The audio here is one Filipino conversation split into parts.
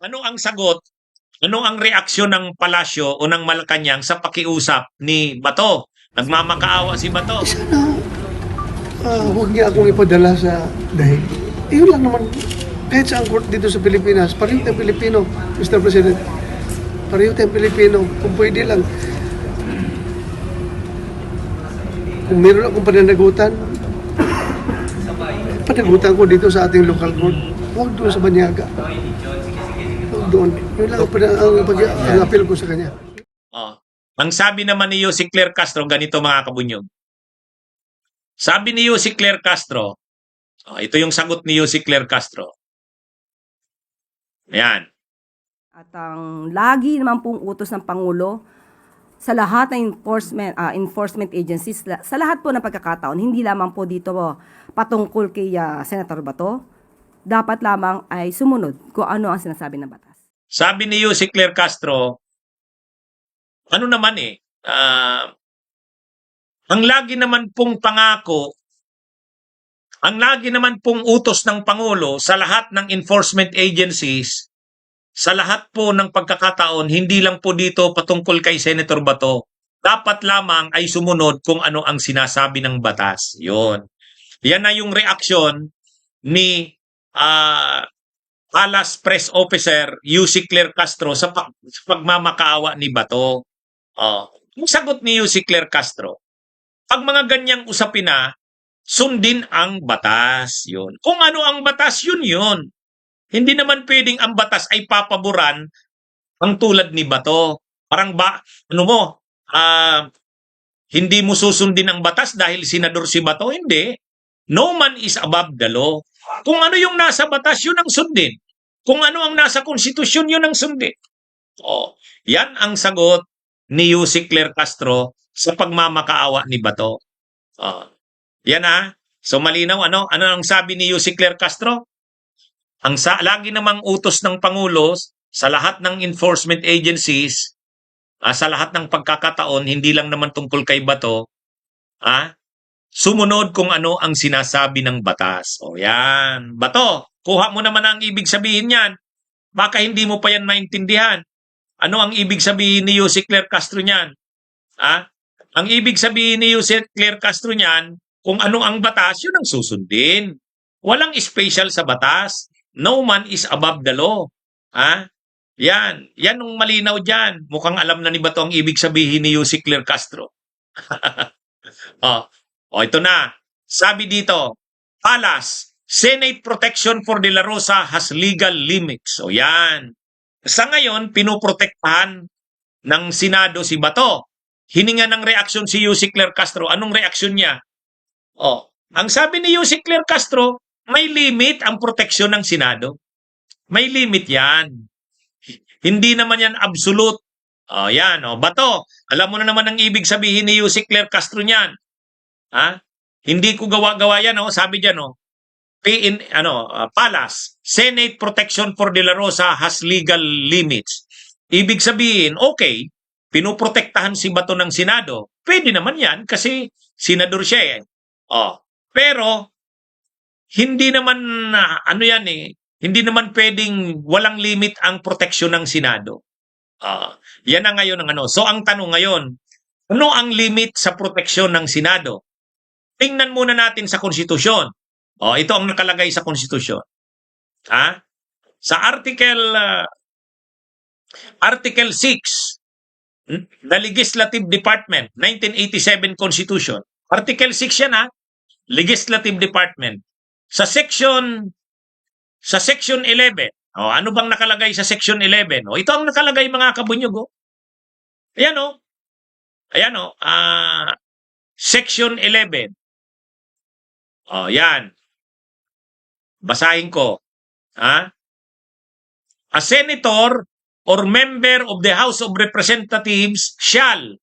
Ano ang sagot? Ano ang reaksyon ng palasyo o ng Malacanang sa pakiusap ni Bato? Nagmamakaawa si Bato. Sana huwag niya akong ipadala sa dahig. Iyon lang naman. Kahit sa court dito sa Pilipinas, pareho tayong Pilipino, Mr. President. Pareho tayong Pilipino. Kung pwede lang, kung meron akong pananagutan, panagutan ko dito sa ating local court. Huwag doon sa Banyaga. Huwag doon. Yun lang ang appeal ko sa kanya. Oh. Ang sabi naman ni Jose Claire Castro, ganito mga kabunyog. Sabi ni Jose Claire Castro, ito yung sagot ni Jose Claire Castro. Ayan. At ang lagi naman pong utos ng Pangulo sa lahat ng enforcement agencies, sa lahat po ng pagkakataon, hindi lamang po dito patungkol kay Senator Bato, dapat lamang ay sumunod kung ano ang sinasabi ng batas. Sabi ni Jose Claire Castro, ano naman ang lagi naman pong pangako, ang lagi naman pong utos ng Pangulo sa lahat ng enforcement agencies, sa lahat po ng pagkakataon, hindi lang po dito patungkol kay Senator Bato, dapat lamang ay sumunod kung ano ang sinasabi ng batas. Yun. Yan na yung reaksyon ni Palace Press Officer Jose Claire Castro sa pagmamakaawa ni Bato. Yung sagot ni Jose Claire Castro, pag mga ganyang usapin na, sundin ang batas. Yun. Kung ano ang batas, yun. Hindi naman pwedeng ang batas ay papaboran ang tulad ni Bato. Parang hindi mo susundin ang batas dahil senador si Bato? Hindi. No man is above the law. Kung ano yung nasa batas, yun ang sundin. Kung ano ang nasa konstitusyon, yun ang sundin. Yan ang sagot ni Jose Claire Castro sa pagmamakaawa ni Bato. Yan So malinaw, ano ang sabi ni Jose Claire Castro? Lagi namang utos ng Pangulo sa lahat ng enforcement agencies, sa lahat ng pagkakataon, hindi lang naman tungkol kay Bato, sumunod kung ano ang sinasabi ng batas. Yan. Bato, kuha mo naman ang ibig sabihin yan. Baka hindi mo pa yan maintindihan. Ano ang ibig sabihin ni Jose Claire Castro niyan? Ang ibig sabihin ni Jose Claire Castro niyan, kung ano ang batas, yun ang susundin. Walang special sa batas. No man is above the law. Yan. Yan ang malinaw dyan. Mukhang alam na ni Bato ang ibig sabihin ni Jose Claire Castro. Ito na. Sabi dito, Palas, Senate protection for De La Rosa has legal limits. Yan. Sa ngayon, pinoprotektahan ng Senado si Bato. Hininga ng reaksyon si Jose Claire Castro. Anong reaksyon niya? Ang sabi ni Jose Claire Castro, may limit ang proteksyon ng Senado. May limit yan. Hindi naman yan absolute. Yan. Bato, alam mo na naman ang ibig sabihin ni Jose Claire Castro niyan. Hindi ko gawa-gawa yan. Sabi dyan, Palas, Senate protection for De La Rosa has legal limits. Ibig sabihin, okay, pinoprotektahan si Bato ng Senado. Pwede naman yan kasi senador siya Pero, hindi naman, hindi naman pwedeng walang limit ang proteksyon ng Senado. Yan na ngayon ang So, ang tanong ngayon, ano ang limit sa proteksyon ng Senado? Tingnan muna natin sa konstitusyon. Ito ang nakalagay sa konstitusyon. Sa Article 6, the Legislative Department, 1987 Constitution. Article 6 yan Legislative Department. Sa Section 11, ano bang nakalagay sa Section 11? Ito ang nakalagay mga kabunyog. Ayan Section 11. Yan. Basahin ko. A senator or member of the House of Representatives shall,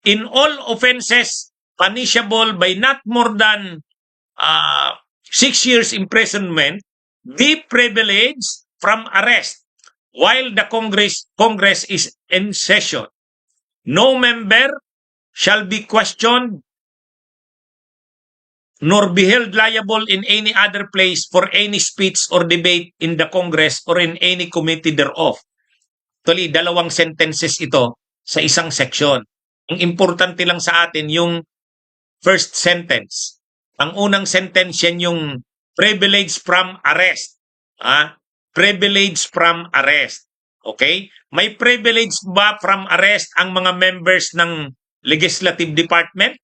in all offenses punishable by not more than 6 years imprisonment, be privileged from arrest while the Congress is in session. No member shall be questioned nor be held liable in any other place for any speech or debate in the Congress or in any committee thereof. Actually, dalawang sentences ito sa isang section. Ang importante lang sa atin yung first sentence. Ang unang sentence yan yung privilege from arrest. Privilege from arrest. Okay? May privilege ba from arrest ang mga members ng Legislative Department?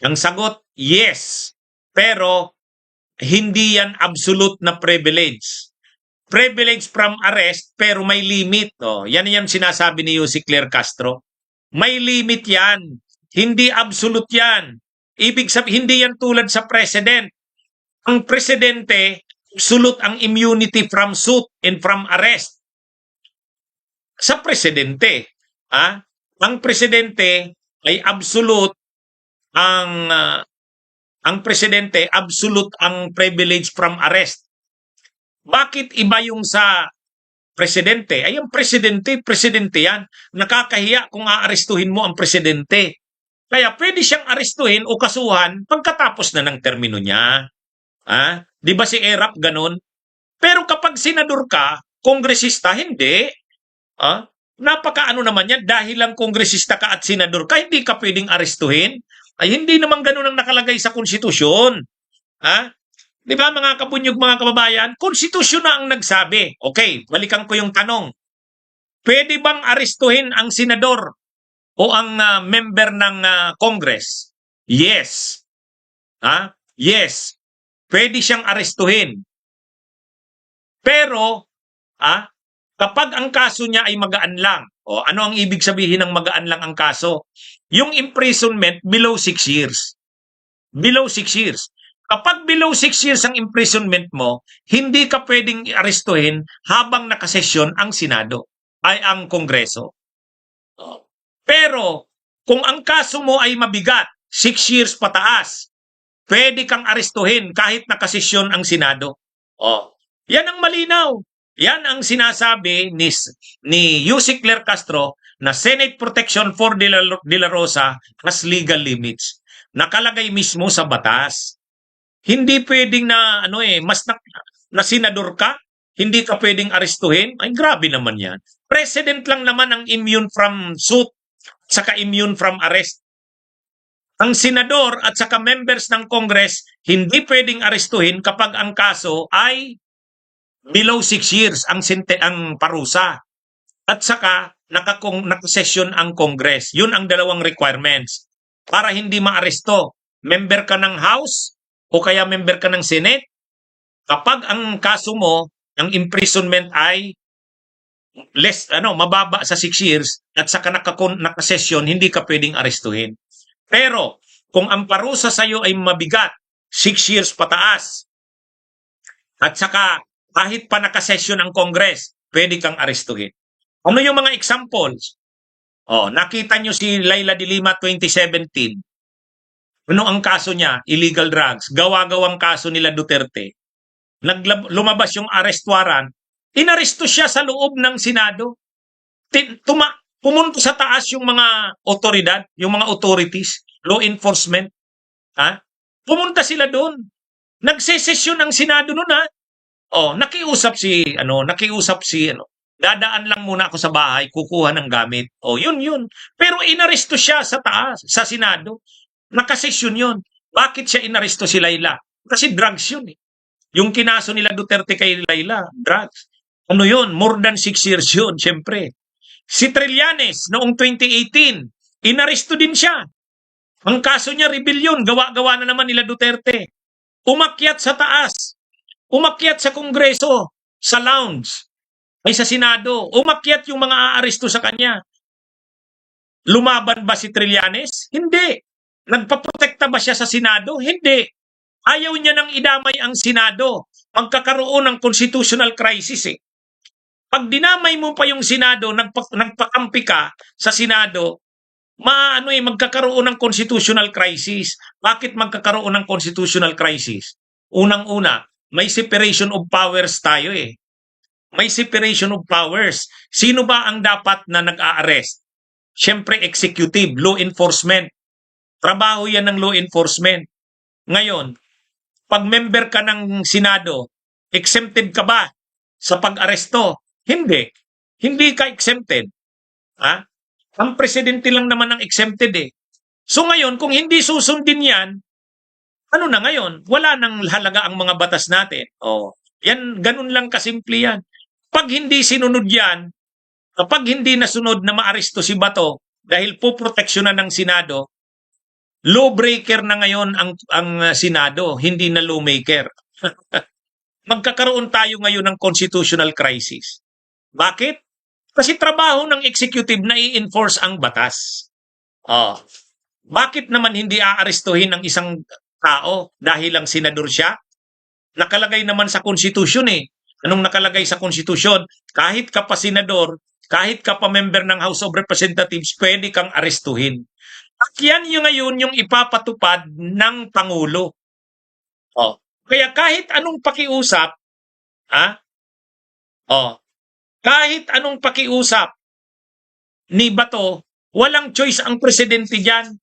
Ang sagot, yes. Pero hindi yan absolute na privilege. Privilege from arrest pero may limit. Yan yung sinasabi ni Yussi Claire Castro. May limit yan. Hindi absolute yan. Ibig sabihin, hindi yan tulad sa president. Ang presidente, absolute ang immunity from suit and from arrest. Sa presidente, ang presidente ay absolute ang presidente absolute ang privilege from arrest. Bakit iba yung sa presidente? Ay, ang presidente yan. Nakakahiya kung aarestuhin mo ang presidente. Kaya pwede siyang arestuhin o kasuhan pagkatapos na ng termino niya. Di ba si Erap ganun? Pero kapag senador ka, kongresista, hindi. Napakaano naman yan, dahil lang kongresista ka at senador ka, hindi ka pwedeng arestuhin. Ay, hindi naman ganun ang nakalagay sa konstitusyon. Di ba mga kabunyog, mga kababayan? Konstitusyon na ang nagsabi. Okay, balikan ko yung tanong. Pwede bang arestuhin ang senador o ang member ng Congress? Yes. Yes. Pwede siyang arestuhin. Pero, kapag ang kaso niya ay magaan lang, ano ang ibig sabihin ng magaan lang ang kaso? Yung imprisonment below 6 years. Below 6 years. Kapag below 6 years ang imprisonment mo, hindi ka pwedeng arestuhin habang nakasesyon ang Senado, ay ang Kongreso. Pero, kung ang kaso mo ay mabigat, 6 years pataas, pwede kang arestuhin kahit nakasesyon ang Senado. Yan ang malinaw. Yan ang sinasabi ni Yussi Claire Castro na Senate Protection for De La Rosa has legal limits. Nakalagay mismo sa batas. Hindi pwedeng na na senador ka, hindi ka pwedeng arestuhin. Ay, grabe naman yan. President lang naman ang immune from suit, saka immune from arrest. Ang senador at saka members ng Congress, hindi pwedeng arestuhin kapag ang kaso ay below 6 years ang parusa. At saka nakasesyon ang Congress. Yun ang dalawang requirements. Para hindi maaresto, member ka ng House o kaya member ka ng Senate, kapag ang kaso mo, ang imprisonment ay mababa sa 6 years at saka nakasesyon, hindi ka pwedeng arestuhin. Pero kung ang parusa sa iyo ay mabigat, 6 years pataas, at saka kahit pa nakasesyon ang Congress, pwede kang arestuhin. Ano yung mga examples? Nakita nyo si Laila de Lima 2017. Ano ang kaso niya? Illegal drugs. Gawa-gawang kaso nila Duterte. Lumabas yung arrest warrant. Inaresto siya sa loob ng Senado. Pumunta sa taas yung mga otoridad, yung mga authorities, law enforcement. Pumunta sila doon. Nagsesesyon ang Senado noon, nakiusap si dadaan lang muna ako sa bahay, kukuha ng gamit. Yun. Pero inaresto siya sa taas, sa Senado. Nakasesyon yun. Bakit siya inaresto si Laila? Kasi drugs yun eh. Yung kinaso nila Duterte kay Laila, drugs. Ano yun? More than 6 years yun, syempre. Si Trillanes, noong 2018, inaresto din siya. Ang kaso niya, rebellion. Gawa-gawa na naman nila Duterte. Umakyat sa taas. Umakyat sa Kongreso, sa lounge, ay sa Senado. Umakyat yung mga aaresto sa kanya. Lumaban ba si Trillanes? Hindi. Nagpaprotekta ba siya sa Senado? Hindi. Ayaw niya nang idamay ang Senado. Magkakaroon ng constitutional crisis eh. Pag dinamay mo pa yung Senado, nagpakampi ka sa Senado, magkakaroon ng constitutional crisis. Bakit magkakaroon ng constitutional crisis? Unang-una, may separation of powers tayo eh. May separation of powers. Sino ba ang dapat na nag-a-arrest? Siyempre, executive, law enforcement. Trabaho yan ng law enforcement. Ngayon, pag member ka ng Senado, exempted ka ba sa pag-aresto? Hindi. Hindi ka exempted. Ha? Ang presidente lang naman ang exempted eh. So ngayon, kung hindi susundin yan, ano na ngayon? Wala nang halaga ang mga batas natin. Oh, yan, ganun lang kasimple yan. Pag hindi sinunod yan, kapag hindi nasunod na maaresto si Bato dahil poproteksyonan ng Senado, lawbreaker na ngayon ang Senado, hindi na lawmaker. Magkakaroon tayo ngayon ng constitutional crisis. Bakit? Kasi trabaho ng executive na i-enforce ang batas. Oh. Bakit naman hindi aarestuhin ang isang tao dahil lang senador siya? Nakalagay naman sa konstitusyon eh. Anong nakalagay sa konstitusyon? Kahit ka pa senador, kahit ka pa member ng House of Representatives, pwede kang arestuhin. At yan yung ngayon yung ipapatupad ng Pangulo. Oh. Kaya kahit anong pakiusap, kahit anong pakiusap ni Bato, walang choice ang presidente dyan.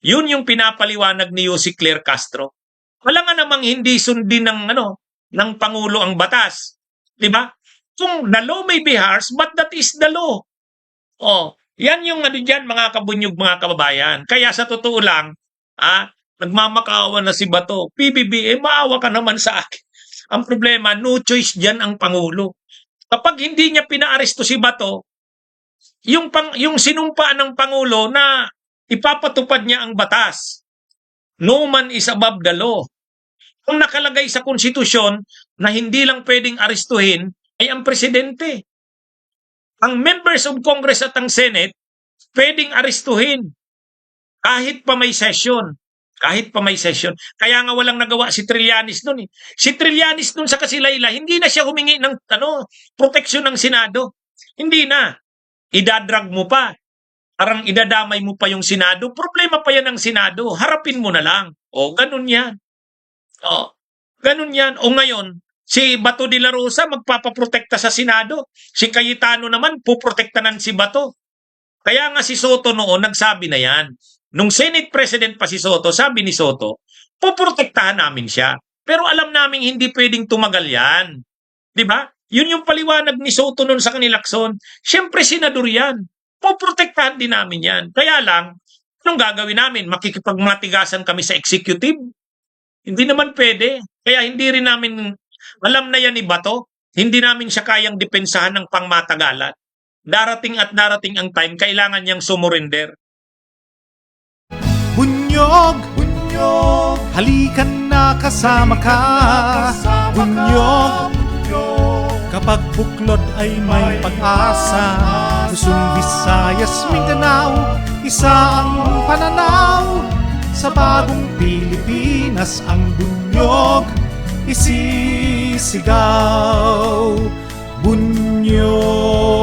Yun yung pinapaliwanag ni Jose Claire Castro. Wala nga namang hindi sundin ng Pangulo ang batas. Di ba? Kung the law may be harsh, but that is the law. Oh, yan yung dyan, mga kabunyog, mga kababayan. Kaya sa totoo lang, nagmamakaawa na si Bato. PBB, maawa ka naman sa akin. Ang problema, no choice dyan ang Pangulo. Kapag hindi niya pinaaresto si Bato, yung sinumpa ng Pangulo na ipapatupad niya ang batas. No man is above the law. Kung nakalagay sa konstitusyon na hindi lang pwedeng arestuhin ay ang presidente. Ang members of Congress at ang Senate pwedeng arestuhin kahit pa may session. Kahit pa may session. Kaya nga walang nagawa si Trillanes noon eh. Si Trillanes noon sa Kasilayla, hindi na siya humingi ng proteksyon ng Senado. Hindi na. Idadrag mo pa. Parang idadamay mo pa yung Senado. Problema pa yan ng Senado. Harapin mo na lang. O, ganun yan. O, ganun yan. O ngayon, si Bato de la Rosa magpapaprotekta sa Senado. Si Cayetano naman, puprotektanan si Bato. Kaya nga si Soto noon, nagsabi na yan. Nung Senate President pa si Soto, sabi ni Soto, poprotektahan namin siya. Pero alam namin hindi pwedeng tumagal yan. Di ba? Yun yung paliwanag ni Soto noon sa kanilakson. Siyempre, senador yan. Poprotektahan din namin yan. Kaya lang, anong gagawin namin? Makikipagmatigasan kami sa executive? Hindi naman pwede. Kaya hindi rin namin, alam na yan ni Bato, hindi namin siya kayang depensahan ng pangmatagalan. Darating at darating ang time, kailangan niyang sumurrender. Bunyog, bunyog, halikan na kasama ka. Bunyog, kapag buklod ay may pag-asa. Luzon, Visayas, Mindanao, isa ang pananaw. Sa bagong Pilipinas ang bunyog isisigaw. Bunyog.